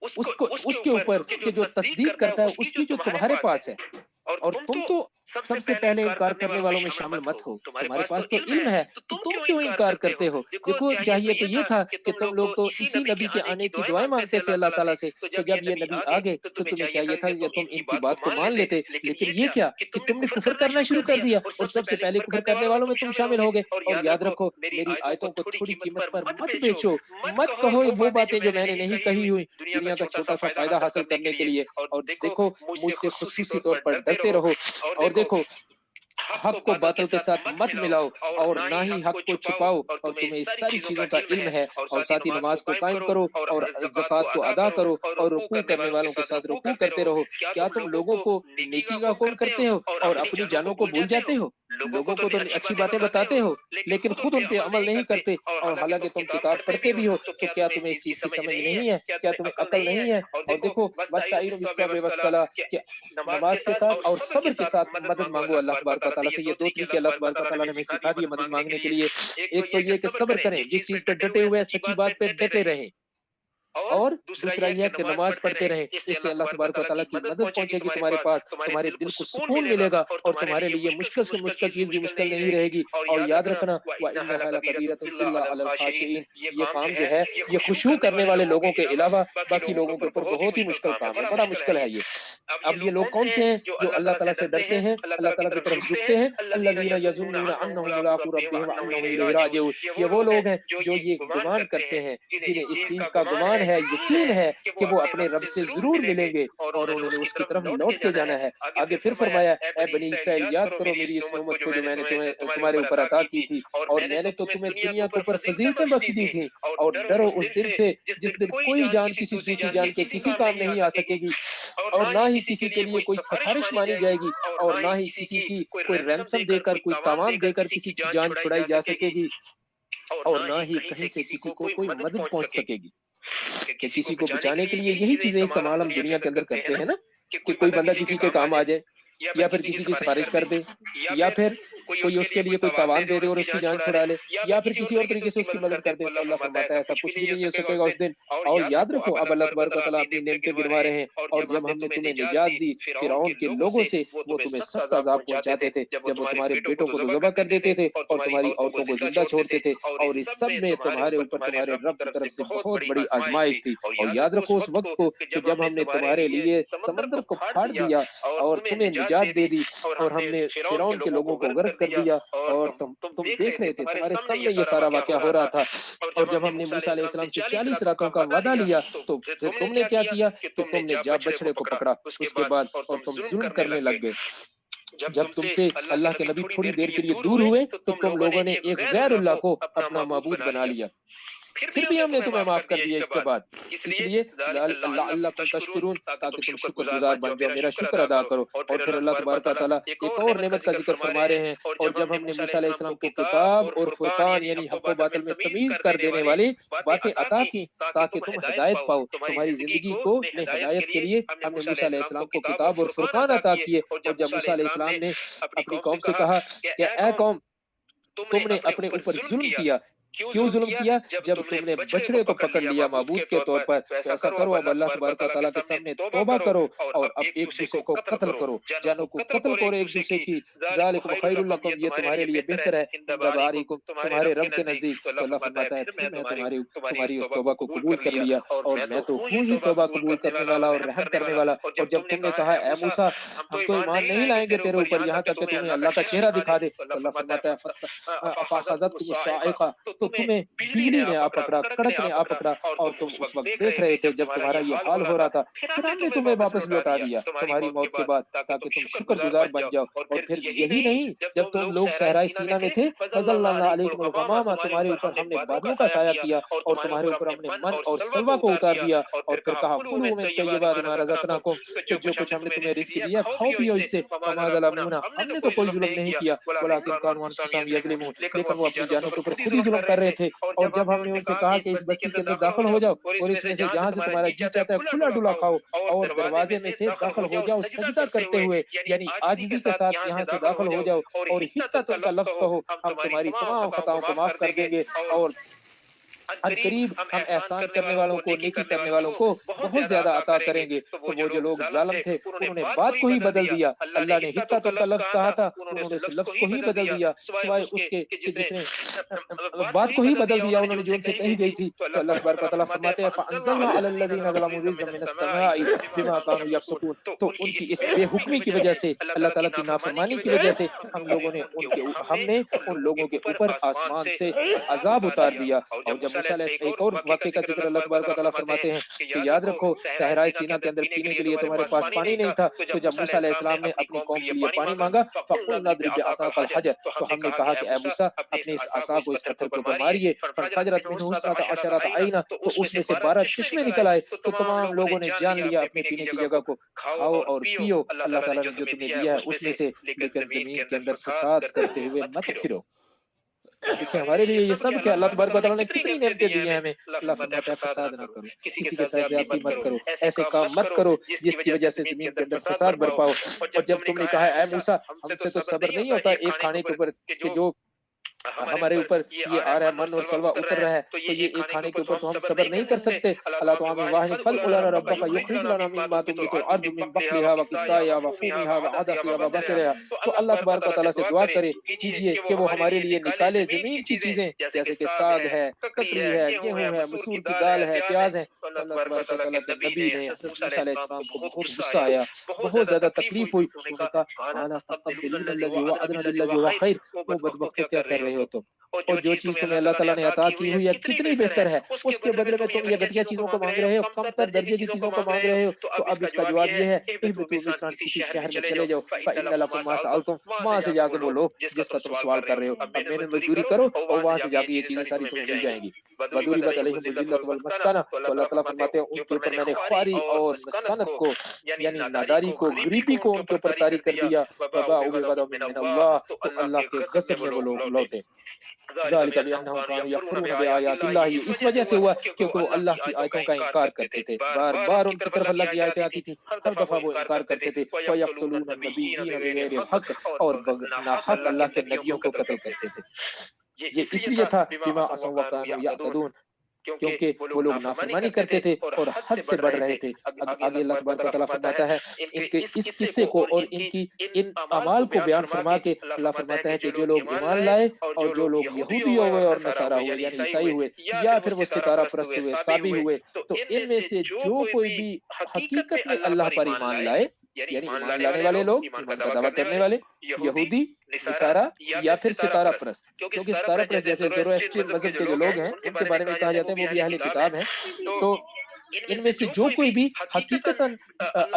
اس کے اوپر کہ جو تصدیق کرتا ہے اس کی جو تمہارے پاس ہے. اور تم تو سب سے پہلے انکار کرنے والوں میں شامل مت ہو، تمہارے پاس تو علم ہے تو تم کیوں انکار کرتے ہو؟ دیکھو چاہیے تو یہ تھا کہ تم لوگ تو اسی نبی کے آنے کی دعائیں مانگتے تھے اللہ تعالیٰ سے، تو جب یہ نبی آ گئے تو تمہیں چاہیے تھا کہ تم ان کی بات کو مان لیتے. لیکن یہ کیا کہ تم نے کفر کرنا شروع کر دیا اور سب سے پہلے کفر کرنے والوں میں تم شامل ہو گئے. اور یاد رکھو میری آیتوں کو تھوڑی قیمت پر مت بیچو، مت کہو وہ باتیں جو میں نے نہیں کہی ہوئی دنیا کا چھوٹا سا فائدہ حاصل کرنے کے لیے. اور دیکھو مجھ سے خصوصی طور پر ڈرتے رہو، اور دیکھو حق کو باطل کے ساتھ مت ملاؤ اور نہ ہی حق کو چھپاؤ، اور تمہیں اس ساری چیزوں کا علم ہے. اور ساتھ ہی نماز کو قائم کرو اور زکوٰۃ کو ادا کرو اور رکوع کرنے والوں کے ساتھ رکوع کرتے رہو. کیا تم لوگوں کو نیکی کا حکم کرتے ہو اور اپنی جانوں کو بھول جاتے ہو؟ لوگوں کو تو اچھی باتیں بتاتے ہو لیکن خود ان پہ عمل نہیں کرتے، اور حالانکہ تم کتاب پڑھتے بھی ہو، تو کیا تمہیں اس چیز کی سمجھ نہیں ہے؟ کیا تمہیں عقل نہیں ہے؟ اور دیکھو وَاسْتَعِینُوا بِالصَّبْرِ وَالصَّلَاةِ کہ نماز کے ساتھ اور صبر کے ساتھ مدد مانگو اللہ تبارک و تعالیٰ سے۔ یہ دو طریقے اللہ تبارک و تعالیٰ نے ہمیں سکھا دیے مدد مانگنے کے لیے۔ ایک تو یہ کہ صبر کریں، جس چیز پہ ڈٹے ہوئے ہیں سچی بات پہ ڈٹے رہیں، اور دوسرا یہ ہے کہ نماز پڑھتے رہیں، اس سے اللہ تبارک و تعالیٰ کی مدد پہنچے گی تمہارے پاس، تمہارے دل کو سکون ملے گا، اور تمہارے لیے مشکل سے مشکل چیز بھی مشکل نہیں رہے گی۔ اور یاد رکھنا وَإِنَّهَا لَكَبِيرَةٌ إِلَّا عَلَى الْخَاشِعِينَ، یہ کام جو ہے یہ خشوع کرنے والے لوگوں کے علاوہ باقی لوگوں کے اوپر بہت ہی مشکل کام ہے، بڑا مشکل ہے یہ۔ اب یہ لوگ کون سے ہیں جو اللہ تعالیٰ سے ڈرتے ہیں، اللہ تعالیٰ کی طرف جھکتے ہیں؟ الَّذِينَ يَظُنُّونَ أَنَّهُم مُّلَاقُو رَبِّهِمْ وَأَنَّهُمْ إِلَيْهِ رَاجِعُونَ، یہ وہ لوگ ہیں جو یہ گمان کرتے ہیں، جنہیں اس چیز کا گمان ہے، یقین ہے کہ وہ اپنے رب سے ضرور ملیں گے اور انہوں نے اس کی طرف لوٹ کے جانا ہے۔ آگے پھر فرمایا اے بنی اسرائیل یاد کرو میری اس نعمت کو جو میں نے تمہارے اوپر عطا کی تھی، اور میں نے تو تمہیں دنیا کے اوپر فضیلتیں بخش دی تھیں، اور ڈرو اس دن سے جس دن کوئی جان کسی دوسری جان کے کسی کام نہیں آ سکے گی، اور نہ ہی کسی کے لیے کوئی سفارش مانی جائے گی، اور نہ ہی کسی کی کوئی رینسم دے کر، کوئی تاوان دے کر کسی کی جان چھڑائی جا سکے گی، اور نہ ہی کہیں سے کسی کو کوئی مدد پہنچ سکے گی۔ کہ کسی کو بچانے کے لیے یہی چیزیں استعمال ہم دنیا کے اندر کرتے ہیں نا، کہ کوئی بندہ کسی کے کام آ جائے، یا پھر کسی کی سفارش کر دے، یا پھر کوئی اس کے لیے کوئی تاوان دے دے اور اس کی جان چھڑا لے، یا پھر کسی اور طریقے سے اس کی مدد کر دے، تو اللہ فرماتا ہے ایسا کچھ بھی نہیں ہو سکے گا اس دن۔ اور یاد رکھو اب اللہ تبارک و تعالیٰ اپنی نعمتیں گنوا رہے ہیں، اور جب ہم نے تمہیں نجات دی فرعون کے لوگوں سے، وہ تمہیں سخت عذاب پہنچاتے تھے جب وہ تمہارے بیٹوں کو تو ذبح کر دیتے تھے اور تمہاری عورتوں کو زندہ چھوڑتے تھے، اور اس سب میں تمہارے اوپر تمہارے رب کی طرف سے بہت بڑی آزمائش تھی۔ اور یاد رکھو اس وقت کو کہ جب ہم نے تمہارے لیے سمندر کو پھاڑ دیا اور تمہیں نجات دے دی، اور ہم نے فرعون کے لوگوں کو غرق کر دیا، اور تم دیکھ رہے تھے، تمہارے سامنے یہ سارا واقعہ ہو رہا تھا۔ اور جب ہم نے موسیٰ علیہ السلام سے 40 راتوں کا وعدہ لیا، تو پھر تم نے کیا کیا کہ تم نے جا بچڑے کو پکڑا اس کے بعد، اور تم ظلم کرنے لگ گئے۔ جب تم سے اللہ کے نبی تھوڑی دیر کے لیے دور ہوئے تو تم لوگوں نے ایک غیر اللہ کو اپنا معبود بنا لیا، پھر بھی ہم نے تمہیں معاف کر دیا اس کے بعد، اس لیے لعلکم تشکرون، تاکہ تم شکر گزار بن جاؤ، میرا شکر ادا کرو۔ اور پھر اللہ تبارک و تعالیٰ ایک اور نعمت کا ذکر فرما رہے ہیں، اور جب ہم نے موسیٰ علیہ السلام کو کتاب اور فرقان یعنی حق و باطل میں تمیز کر دینے والی باتیں عطا کی تاکہ تم ہدایت پاؤ، تمہاری زندگی کو ہدایت کے لیے ہم نے موسیٰ علیہ السلام کو کتاب اور فرقان عطا کیے۔ اور جب موسیٰ علیہ السلام نے اپنی قوم سے کہا کہ اے قوم تم نے اپنے اوپر ظلم کیا، کیوں ظلم کیا؟ جب تم نے بچڑے کو پکڑ لیا معبود کے طور پر، تو ایسا کرو اب اللہ تبارک و تعالیٰ کے سامنے توبہ کرو، اور اب ایک دوسرے کو قتل کرو، جانوں کو قتل کرو ایک دوسرے کی، ذالکم خیر لکم، یہ تمہارے لیے بہتر ہے، عند بارئکم، تمہارے رب کے نزدیک۔ تو اللہ فرماتا ہے پھر میں تمہاری اس توبہ کو قبول کر لیا، اور میں تو ہوں ہی توبہ قبول کرنے والا اور رحم کرنے والا۔ اور جب تم نے کہا اے موسیٰ ہم تو ایمان نہیں لائیں گے تیرے اوپر یہاں تک کہ تمہیں اللہ کا چہرہ دکھا دے، تو اللہ فرماتا ہے فاخذتکم الصاعقہ، تو تمہیں بجلی نے آ پکڑا، کڑک نے آ پکڑا، اور تم اس وقت دیکھ رہے تھے جب تمہارا یہ حال ہو رہا تھا، پھر ہم نے تمہیں واپس لوٹا دیا تمہاری موت کے بعد تاکہ تم شکر گزار بن جاؤ۔ اور پھر یہی نہیں، جب تم لوگ صحرائے سینا میں تھے فَظَلَّلْنَا عَلَيْكُمُ الْغَمَامَ، تمہارے اوپر ہم نے بادلوں کا سایہ کیا، اور تمہارے اوپر ہم نے من اور سلوہ کو اتار دیا، اور پھر کہا کُلُوا مِن طَیِّبَاتِ مَا رَزَقْنَاکُم، کہ جو کچھ ہم نے تمہیں رزق دیا کھاؤ پیو اس سے، وَمَا ظَلَمُونَا، ہم نے تو کوئی ظلم نہیں کیا، وَلَٰكِن كَانُوا أَنفُسَهُمْ يَظْلِمُونَ، لیکن وہ اپنی جانوں کے اوپر خود ہی ظلم کر رہے تھے۔ اور جب ہم نے ان سے کہا کہ اس بستی کے اندر داخل ہو جاؤ اور اس میں سے جہاں سے تمہارا جی چاہتا ہے کھلا ڈلا کھاؤ، اور دروازے میں سے داخل ہو جاؤ سجدہ کرتے ہوئے، یعنی عاجزی کے ساتھ یہاں سے داخل ہو جاؤ، اور حتۃ کا لفظ کہو، ہم تمہاری تمام خطاؤں کو معاف کر دیں گے، اور ان قریب ہم احسان کرنے والوں کو، نیکی کرنے والوں کو بہت زیادہ عطا کریں گے۔ تو وہ جو لوگ ظالم تھے انہوں نے بات کو ہی بدل دیا، اللہ نے حتۃ کا لفظ کہا تھا انہوں نے اس لفظ کو ہی بدل دیا، سوائے اس کے کہ جس نے بات کو ہی بدل دیا انہوں نے جو ان سے کہی گئی تھی۔ تو اللہ تبارک و تعالیٰ فرماتے ہیں فَأَنزَلْنَا عَلَى الَّذِينَ ظَلَمُوا رِجْزًا مِّنَ السَّمَاءِ بِمَا كَانُوا يَفْسُقُونَ، تو ان کی اس بے حکمی کی وجہ سے، اللہ تعالیٰ کی نافرمانی کی وجہ سے ہم نے ان لوگوں کے اوپر آسمان سے عذاب اتار دیا۔ اور جب موسیٰ علیہ ایک اور واقعے کا ذکر اللہ تبارک و تعالیٰ فرماتے ہیں کہ یاد رکھو صحرائے سینا کے اندر پینے کے لیے تمہارے پاس پانی نہیں تھا، تو جب موسیٰ علیہ السلام نے اپنی قوم کے لیے پانی مانگا فَقُلْنَا اضْرِبْ بِعَصَاكَ الْحَجَرَ، تو ہم نے کہا کہ اے موسیٰ اپنے اس عصا کو اس پتھر کے اوپر ماریے، فَانْفَجَرَتْ مِنْهُ اثْنَتَا عَشَرَةَ عَيْنًا، تو اس میں سے 12 چشمے نکل آئے، تو تمام لوگوں نے جان لیا اپنے پینے کی جگہ کو، کھاؤ اور پیو اللہ تعالیٰ نے جو تمہیں دیا ہے اس میں سے، لیکن زمین کے اندر فساد کرتے ہوئے مت پھرو۔ دیکھیں ہمارے لیے یہ سب کہ اللہ تبارک و تعالیٰ نے کتنی نعمتیں دی ہیں ہمیں، اللہ فرماتا ہے فساد نہ کرو، کسی کے ساتھ زیادتی مت کرو، ایسے کام مت کرو جس کی وجہ سے زمین کے اندر فساد برپا ہو۔ اور جب تم نے کہا اے موسیٰ ہم سے تو صبر نہیں ہوتا ایک کھانے کے اوپر کہ جو ہمارے اوپر یہ آ رہا ہے من اور سلوہ اتر رہا ہے، تو یہ ایک کھانے کے اوپر تو ہم صبر نہیں کر سکتے۔ اللہ تعالیٰ واحد فَادْعُ لَنَا رَبَّكَ يُخْرِجْ لَنَا مِمَّا تُنبِتُ الْأَرْضُ مِن بَقْلِهَا وَقِثَّائِهَا وَفُومِهَا وَعَدَسِهَا وَبَصَلِهَا، تو اللہ تبارک و تعالیٰ سے دعا کرے کیجئے کہ وہ ہمارے لیے نکالے زمین کی چیزیں جیسے کہ ساگ ہے، ککڑی ہے، گیہوں ہے، مسور کی دال ہے، پیاز ہے۔ تو اللہ تبارک و تعالیٰ کے نبی نے حضرت موسیٰ علیہ السلام کو بہت غصہ آیا، بہت زیادہ تکلیف ہوئی، انہوں نے کہا قَالَ تَسْتَبْدِلُونَ الَّذِي هُوَ أَدْنَىٰ بِالَّذِي هُوَ خَيْرٌ، وہ بدبختو کیا کر رہے ہو تم، اور جو چیز تمہیں اللہ تعالیٰ نے عطا کی ہوئی ہے کتنی بہتر ہے، اس کے بدلے میں تم یہ گھٹیا چیزوں کو مانگ رہے ہو، کم تر درجے کی چیزوں کو مانگ رہے ہو۔ تو اب اس کا جواب یہ ہے اہبطوا مصرا، کسی شہر میں چلے جاؤ، فإن لكم ما سألتم، وہاں سے جا کے وہ لو جس کا تم سوال کر رہے ہو، اب میں نے مزدوری کرو اور وہاں سے جا کے یہ چیزیں ساری تمہیں مل جائیں گی۔ وضربت علیہم الذلۃ والمسکنہ، تو اللہ تعالیٰ فرماتے ہیں ان کے اوپر میں نے خواری اور مسکنت کو یعنی ناداری کو، غریبی کو ان کے اوپر طاری کر دیا، وباءوا بغضب من اللہ، تو اللہ کے غضب میں وہ لوگ لوٹے۔ ذالک بانہم کانوا یکفرون بآیات اللہ، اس وجہ سے ہوا کیونکہ وہ اللہ کی آیتوں کا انکار کرتے تھے، بار بار ان کی طرف اللہ کی آیتیں آتی تھی، ہر دفعہ وہ انکار کرتے تھے، وَيَقْتُلُونَ النَّبِيِّينَ بِغَيْرِ حق، اور ناحق اللہ کے نبیوں کو قتل کرتے تھے۔ یہ اس لیے تھا بما عصوا وکانوا یعتدون، کیونکہ وہ لوگ نافرمانی کرتے تھے اور حد سے بڑھ رہے تھے۔ آگے اللہ تبارک و تعالیٰ فرماتا ہے ان کے اس قصے کو اور ان اعمال کو بیان فرما کے اللہ فرماتا ہے کہ جو لوگ ایمان لائے اور جو لوگ یہودی ہوئے اور نصارہ ہوئے یعنی عیسائی ہوئے، یا پھر وہ ستارہ پرست ہوئے، صابی ہوئے، تو ان میں سے جو کوئی بھی حقیقت میں اللہ پر ایمان لائے، یعنی ایمان لانے والے لوگ، ایمان کا دعویٰ کرنے والے، یہودی، نصارہ یا پھر ستارہ پرست، کیونکہ ستارہ پرست جیسے زورواسٹرین مذہب کے جو لوگ ہیں ان کے بارے میں کہا جاتا ہے وہ بھی اہل کتاب ہیں، تو ان میں سے جو کوئی بھی حقیقتاً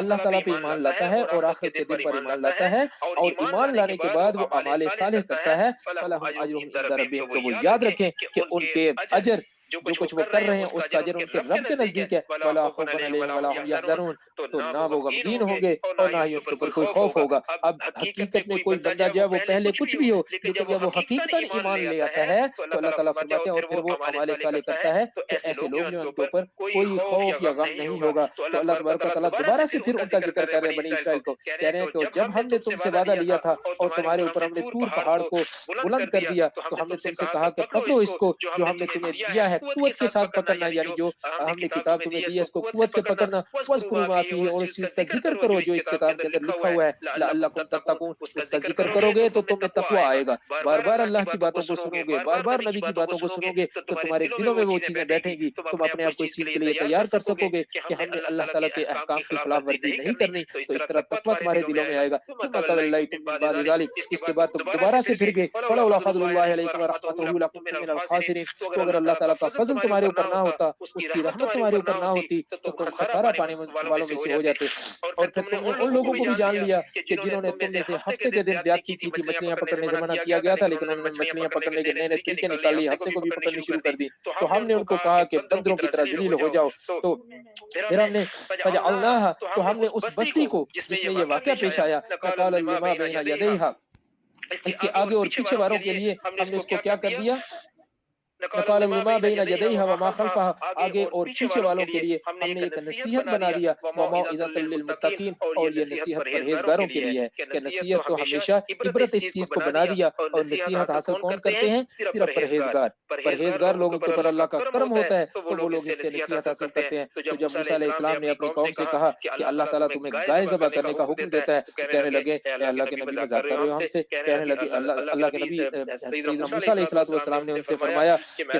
اللہ تعالیٰ پہ ایمان لاتا ہے اور آخرت کے دن پر ایمان لاتا ہے اور ایمان لانے کے بعد وہ اعمال صالح کرتا ہے، فَلَهُمْ أَجْرُهُمْ عِندَ رَبِّهِمْ، تو وہ یاد رکھیں کہ ان کے اجر جو کچھ وہ کر رہے ہیں اس کا اجر ان کے رب کے نزدیک ہے، وَلَا خَوْفٌ عَلَيْهِمْ وَلَا هُمْ يَحْزَنُونَ، تو نہ وہ غمگین ہوں گے اور نہ ہی ان کے اوپر کوئی خوف ہوگا۔ اب حقیقت میں کوئی بندہ جو ہے وہ پہلے کچھ بھی ہو لیکن جب وہ حقیقتاً ایمان لے آتا ہے تو اللہ تعالیٰ فرماتے ہیں اور پھر وہ اعمال صالح کرتا ہے تو ایسے لوگ جو ان کے اوپر کوئی خوف یا غم نہیں ہوگا۔ تو اللہ تبارک و تعالیٰ دوبارہ سے پھر ان کا ذکر کر رہے ہیں بنی اسرائیل کو، کہہ رہے ہیں کہ جب ہم نے تم سے وعدہ لیا تھا اور تمہارے اوپر ہم نے طور پہاڑ کو بلند کر دیا تو ہم نے تم سے کہا کہ پکڑو اس کو جو ہم نے تمہیں دیا ہے، قوت کے ساتھ پکڑنا، یعنی جو ہم نے کتاب تمہیں دی ہے اس کو قوت سے پکڑنا، وَاذْكُرُوا مَا فِيهِ، اور اس چیز کا ذکر کرو جو اس کتاب کے اندر لکھا ہوا ہے، لَعَلَّكُمْ تَتَّقُونَ، اس کا ذکر کرو گے تو تم میں تقوی آئے گا، بار بار اللہ کی باتوں کو سنو گے، بار بار نبی کی باتوں کو سنو گے تو تمہارے دلوں میں وہ چیزیں بیٹھیں گی، تم اپنے آپ کو اس چیز کے لیے تیار کر سکو گے کہ ہم نے اللہ تعالیٰ کے احکام کی خلاف ورزی نہیں کرنی، تو اس طرح تقوی تمہارے دلوں میں آئے گا۔ ثُمَّ تَوَلَّيْتُم مِّن بَعْدِ ذَلِكَ، اس کے بعد تم دوبارہ سے پھر گئے، فَلَوْلَا فَضْلُ اللَّهِ عَلَيْكُمْ وَرَحْمَتُهُ لَكُنتُم مِّنَ الْخَاسِرِينَ، تو اگر اللہ تعالیٰ کا فضل تمہارے اوپر نہ ہوتا، اس کی رحمت تمہارے اوپر نہ ہوتی تو تم خسارہ پانے والوں میں سے ہو جاتے۔ اور پھر تم نے ان لوگوں کو بھی جان لیا کہ جنہوں نے تم میں سے ہفتے کے دن زیادتی کی تھی، مچھلیاں پکڑنے سے منع کیا گیا تھا لیکن انہوں نے مچھلیاں پکڑنے کے نئے نئے طریقے نکال لیے، ہفتے کو بھی پکڑنی شروع کر دی، تو ہم نے ان کو کہا کہ بندروں کی طرح ذلیل ہو جاؤ، تو پھر ہم نے فَجَعَلْنَاهَا، تو ہم نے اس بستی کو جس میں یہ واقعہ پیش آیا، نَقَالَ لِمَا بَيْنَ يَدَيْهَا، اس کے آگے اور پیچھے والوں کے لیے ہم نے اس کو کیا کر دیا، نقال لما بین یدیہا وما خلفہا، آگے اور پیچھے والوں کے لیے ہم نے ایک نصیحت بنا دیا، وموعظۃ للمتقین، اور یہ نصیحت پرہیزگاروں کے لیے ہے کہ نصیحت تو ہمیشہ عبرت اس چیز کو بنا دیا، اور نصیحت حاصل کون کرتے ہیں؟ صرف پرہیزگار۔ پرہیزگار لوگوں کے اوپر اللہ کا کرم ہوتا ہے تو وہ لوگ اس سے نصیحت حاصل کرتے ہیں۔ تو جب موسیٰ علیہ السلام نے اپنی قوم سے کہا کہ اللہ تعالیٰ تمہیں گائے ذبح کرنے کا حکم دیتا ہے تو کہنے لگے اے اللہ کے نبی مذاق کر رہے ہو ہم سے، کہنے لگے اللہ کے نبی سیدنا موسیٰ علیہ السلام نے ان سے فرمایا کہ میں